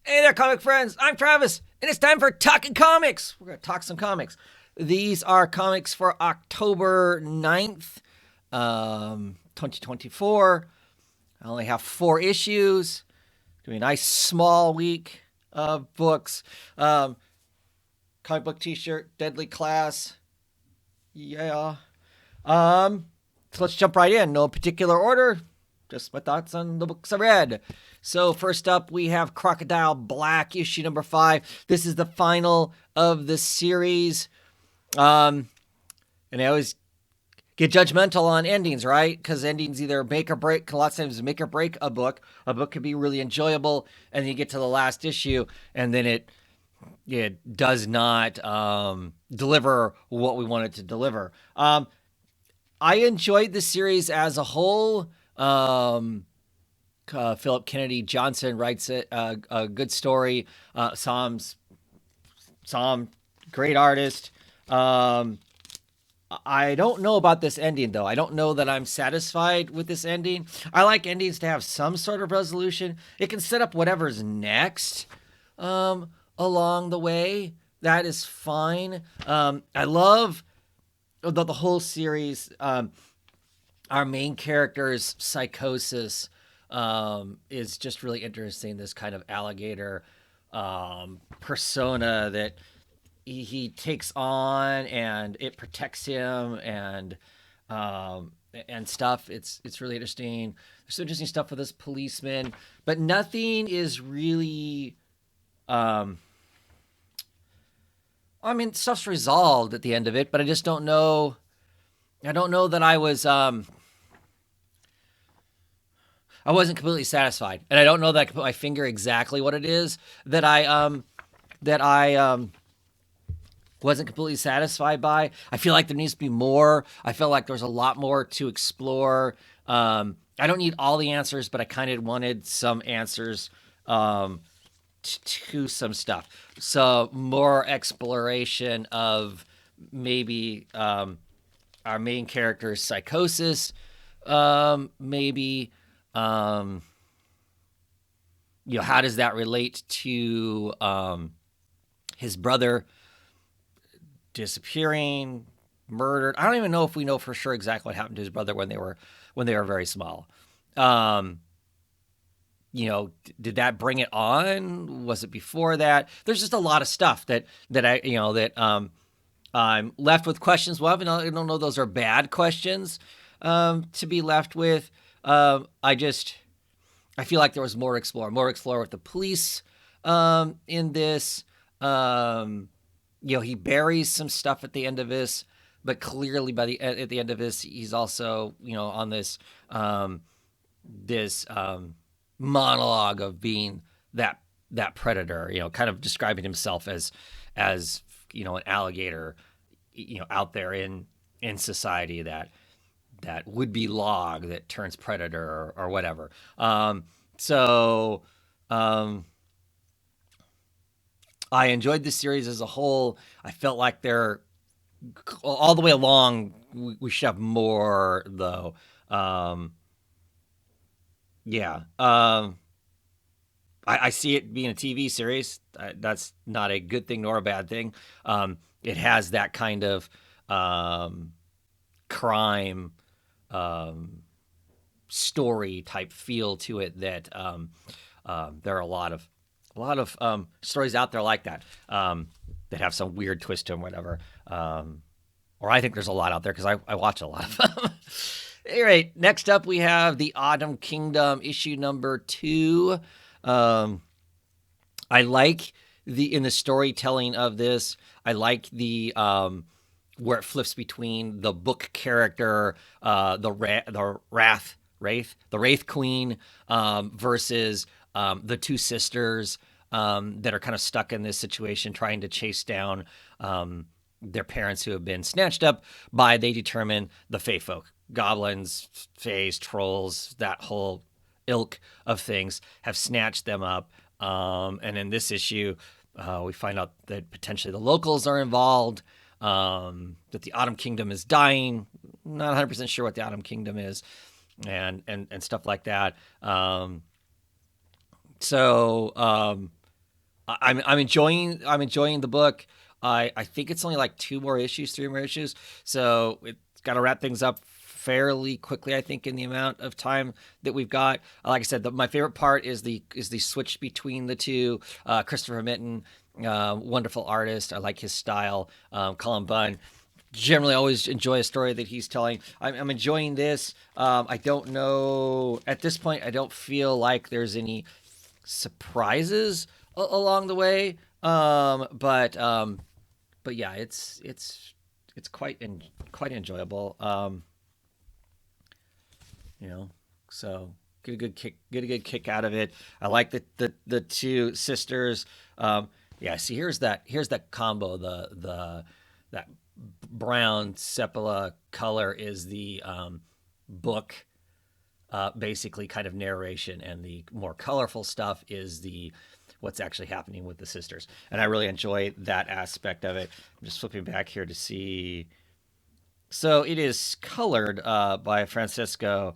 Hey there, comic friends. I'm Travis, and it's time for Talking Comics. We're going to talk some comics. These are comics for October 9th, 2024. I only have 4 issues. Doing a nice small week of books. Comic book t-shirt, Deadly Class. Yeah. So let's jump right in. No particular order. Just my thoughts on the books I read. So first up, we have Crocodile Black, issue number 5. This is the final of the series. And I always get judgmental on endings, right? Because endings either make or break. A lot of times make or break a book. A book could be really enjoyable, and then you get to the last issue, and then it does not deliver what we wanted to deliver. I enjoyed the series as a whole. Philip Kennedy Johnson writes it, a good story. Sam, great artist. I don't know about this ending, though. I don't know that I'm satisfied with this ending. I like endings to have some sort of resolution. It can set up whatever's next along the way. That is fine. I love the whole series. Our main character's psychosis is just really interesting. This kind of alligator persona that he takes on, and it protects him, and stuff. It's really interesting. There's some interesting stuff with this policeman, but nothing is really. I mean, stuff's resolved at the end of it, but I just don't know. I don't know that I wasn't completely satisfied, and I don't know that I can put my finger exactly what it is that I wasn't completely satisfied by. I feel like there needs to be more. I feel like there's a lot more to explore. I don't need all the answers, but I kind of wanted some answers to some stuff. So more exploration of maybe our main character's psychosis, maybe. How does that relate to his brother disappearing, murdered? I don't even know if we know for sure exactly what happened to his brother when they were very small. Did that bring it on? Was it before that? There's just a lot of stuff that I'm left with questions. Well, I don't know those are bad questions to be left with. I feel like there was more to explore with the police in this. He buries some stuff at the end of this, but clearly at the end of this, he's also on this monologue of being that predator. Kind of describing himself as an alligator, out there in society that would be log that turns predator or whatever. I enjoyed the series as a whole. I felt like they're all the way along. We should have more though. Yeah. I see it being a TV series. That's not a good thing nor a bad thing. It has that kind of crime story type feel to it that there are a lot of stories out there like that that have some weird twist to them, whatever. Or I think there's a lot out there because I watch a lot of them. All right, next up we have the Autumn Kingdom issue number 2. I like in the storytelling of this. I like the where it flips between the book character, the Wraith Queen, versus the two sisters that are kind of stuck in this situation, trying to chase down their parents who have been snatched up by, they determine, the Fae folk. Goblins, fays, trolls, that whole ilk of things have snatched them up. And in this issue, we find out that potentially the locals are involved, that the Autumn Kingdom is dying. Not 100% sure what the Autumn Kingdom is, and stuff like that. I'm enjoying the book. I think it's only like 3 more issues, so it's got to wrap things up fairly quickly. I think in the amount of time that we've got. Like I said, my favorite part is the switch between the two. Christopher Mitten, wonderful artist. I like his style. Colin Bunn, generally always enjoy a story that he's telling. I'm enjoying this. I don't know at this point. I don't feel like there's any surprises along the way. But yeah, it's quite enjoyable. You know, so get a good kick out of it. I like the two sisters. Yeah, see, here's that combo. The that brown sepia color is the book, basically kind of narration, and the more colorful stuff is the what's actually happening with the sisters. And I really enjoy that aspect of it. I'm just flipping back here to see. So it is colored by Francisco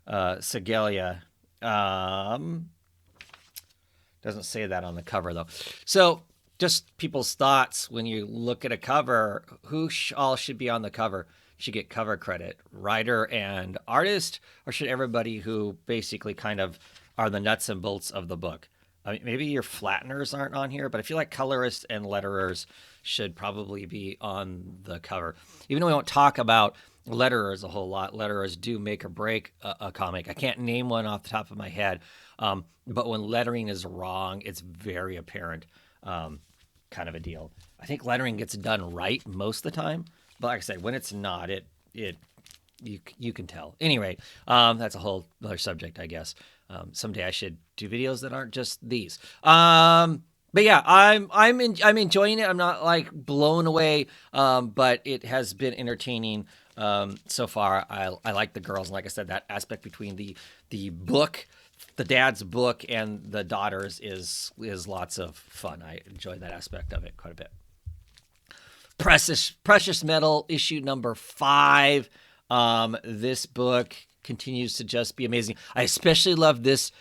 Segalia. Um, doesn't say that on the cover though. So just people's thoughts when you look at a cover, who all should be on the cover? Should get cover credit, writer and artist, or should everybody who basically kind of are the nuts and bolts of the book? I mean, maybe your flatteners aren't on here, but I feel like colorists and letterers should probably be on the cover. Even though we don't talk about letterers a whole lot, letterers do make or break a comic. I can't name one off the top of my head, but when lettering is wrong, it's very apparent, kind of a deal. I think lettering gets done right most of the time, but like I said, when it's not, you can tell. Anyway, that's a whole other subject, I guess. Someday I should do videos that aren't just these. But yeah, I'm enjoying it. I'm not like blown away, but it has been entertaining so far. I like the girls, and like I said, that aspect between the book, the dad's book, and the daughters is lots of fun. I enjoy that aspect of it quite a bit. Precious Metal issue number 5. This book continues to just be amazing. I especially love this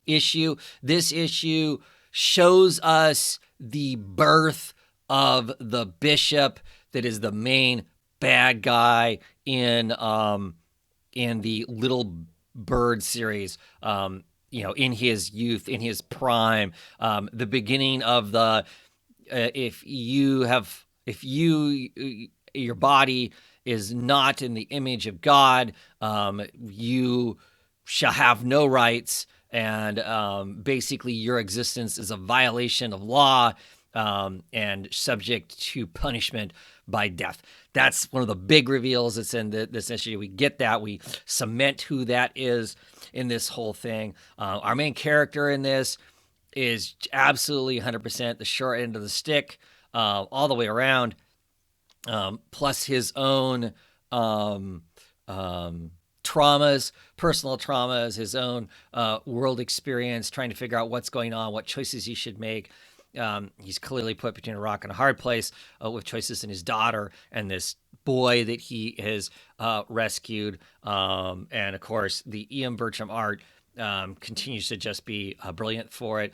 issue. This issue shows us the birth of the bishop that is the main bad guy in the Little Bird series. In his youth, in his prime, the beginning of the if your body is not in the image of God, you shall have no rights, and basically your existence is a violation of law, and subject to punishment by death. That's one of the big reveals that's in this issue. We get that. We cement who that is in this whole thing. Our main character in this is absolutely 100% the short end of the stick, all the way around. Plus his own traumas, personal traumas, his own world experience, trying to figure out what's going on, what choices he should make. He's clearly put between a rock and a hard place with choices in his daughter and this boy that he has rescued. And of course, the Ian Bertram art continues to just be brilliant for it.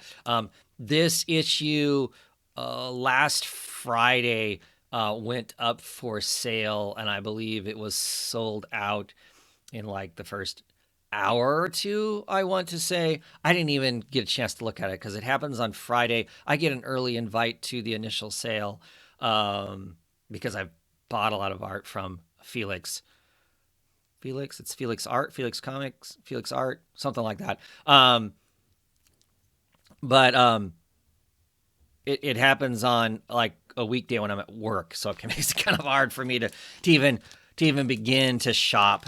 This issue last Friday went up for sale, and I believe it was sold out in like the first hour or two, I want to say. I didn't even get a chance to look at it because it happens on Friday. I get an early invite to the initial sale because I've bought a lot of art from Felix. It's Felix Art, Felix Comics, Felix Art, something like that. But it happens on like a weekday when I'm at work, so it makes it kind of hard for me to even begin to shop.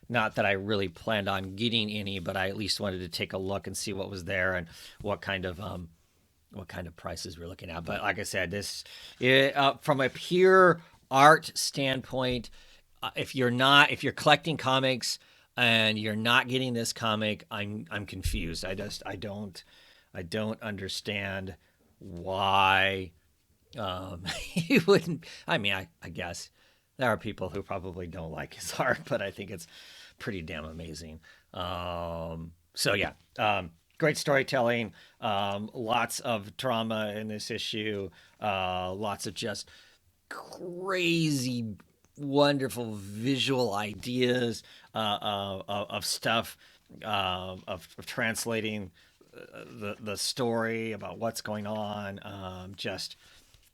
Not that I really planned on getting any, but I at least wanted to take a look and see what was there and what kind of prices we're looking at. But like I said, from a pure art standpoint, if you're collecting comics and you're not getting this comic, I'm confused. I don't understand why he wouldn't. I mean, I guess there are people who probably don't like his art, but I think it's pretty damn amazing. So yeah, Great storytelling, lots of drama in this issue, lots of just crazy, wonderful visual ideas of stuff, of translating the story about what's going on. Just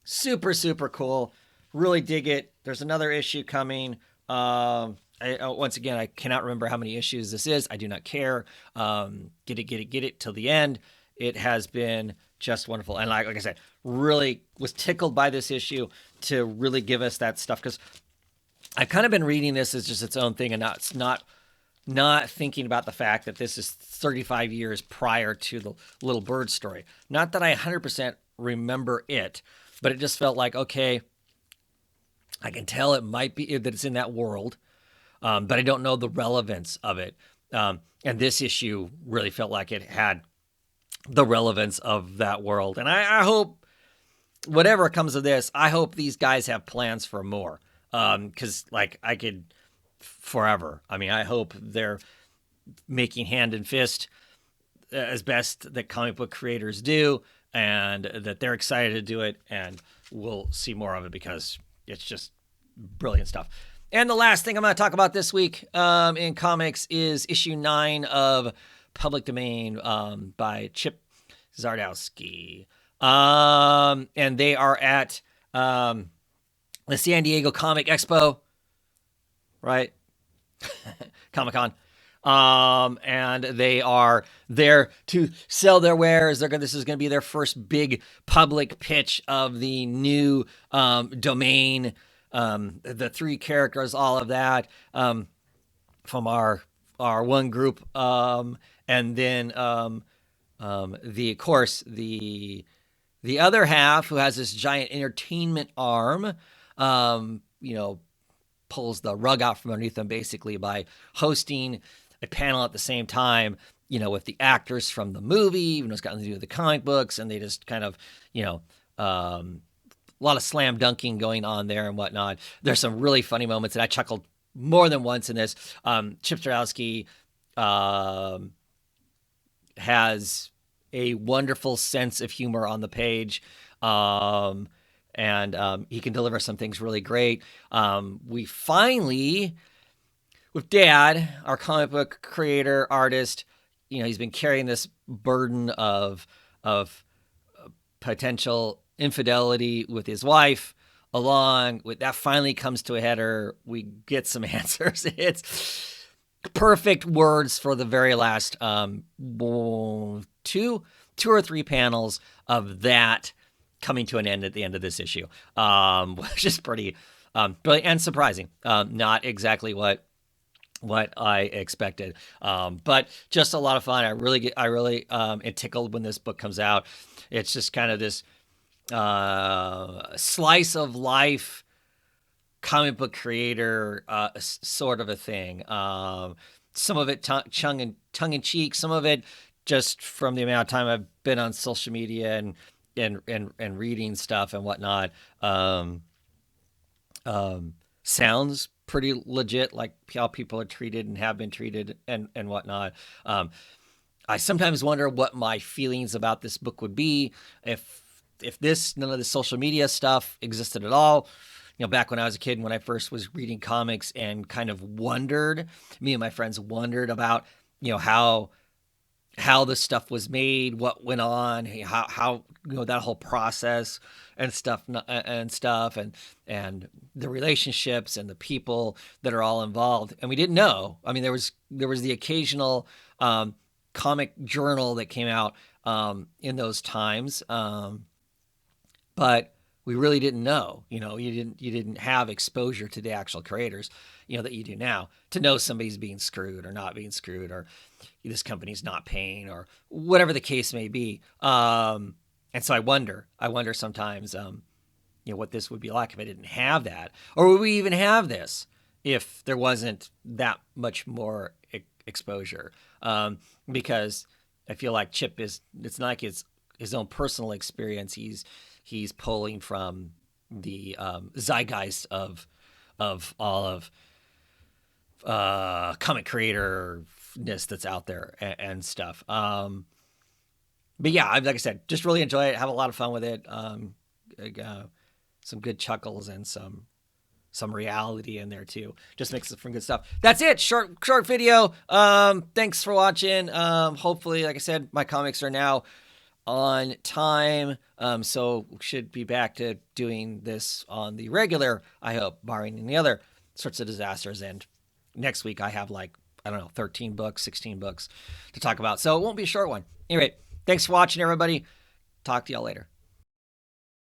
super super cool. Really dig it. There's another issue coming. Once again, I cannot remember how many issues this is. I do not care. Get it till the end. It has been just wonderful, and like I said, really was tickled by this issue to really give us that stuff because I've kind of been reading this as just its own thing and not thinking about the fact that this is 35 years prior to the Little Bird story. Not that I 100% remember it, but it just felt like, okay, I can tell it might be that it's in that world, but I don't know the relevance of it. And this issue really felt like it had the relevance of that world. And I hope whatever comes of this, I hope these guys have plans for more. Because like I could forever. I mean, I hope they're making hand and fist as best that comic book creators do, and that they're excited to do it, and we'll see more of it because it's just brilliant stuff. And the last thing I'm going to talk about this week in comics is issue 9 of Public Domain by Chip Zdarsky. And they are at the San Diego Comic Expo, right? Comic-Con. And they are there to sell their wares. This is going to be their first big public pitch of the new domain, the 3 characters, all of that from our one group, and then the of course the other half, who has this giant entertainment arm, pulls the rug out from underneath them basically by hosting a panel at the same time, with the actors from the movie, even though it's got nothing to do with the comic books, and they just kind of, a lot of slam dunking going on there and whatnot. There's some really funny moments, and I chuckled more than once in this. Chip Zdarsky has a wonderful sense of humor on the page. And he can deliver some things really great. We finally, with Dad, our comic book creator, artist, he's been carrying this burden of potential infidelity with his wife. Along with that, finally comes to a header. We get some answers. It's perfect words for the very last two or three panels of that coming to an end at the end of this issue, which is pretty brilliant and surprising. Not exactly what I expected, but just a lot of fun. I really am tickled when this book comes out. It's just kind of this slice of life comic book creator sort of a thing. Some of it tongue in cheek, some of it just from the amount of time I've been on social media and reading stuff and whatnot. Sounds pretty legit, like how people are treated and have been treated and whatnot. I sometimes wonder what my feelings about this book would be if none of the social media stuff existed at all. Back when I was a kid and when I first was reading comics and kind of wondered, me and my friends wondered about, how this stuff was made, what went on, how that whole process and stuff and the relationships and the people that are all involved. And we didn't know. I mean, there was the occasional comic journal that came out in those times, but we really didn't know. You didn't have exposure to the actual creators, that you do now, to know somebody's being screwed or not being screwed, or this company's not paying, or whatever the case may be. And so I wonder sometimes, what this would be like if I didn't have that, or would we even have this if there wasn't that much more exposure? Because I feel like Chip it's not like his own personal experience. He's pulling from the zeitgeist of all of comic creatorness that's out there and stuff. But yeah, like I said, just really enjoy it. Have a lot of fun with it. Some good chuckles and some reality in there too. Just makes it from good stuff. That's it. Short video. Thanks for watching. Hopefully, like I said, my comics are now on time. So should be back to doing this on the regular, I hope, barring any other sorts of disasters. And next week I have like, I don't know, 13 books, 16 books to talk about. So it won't be a short one. Anyway, thanks for watching, everybody. Talk to y'all later.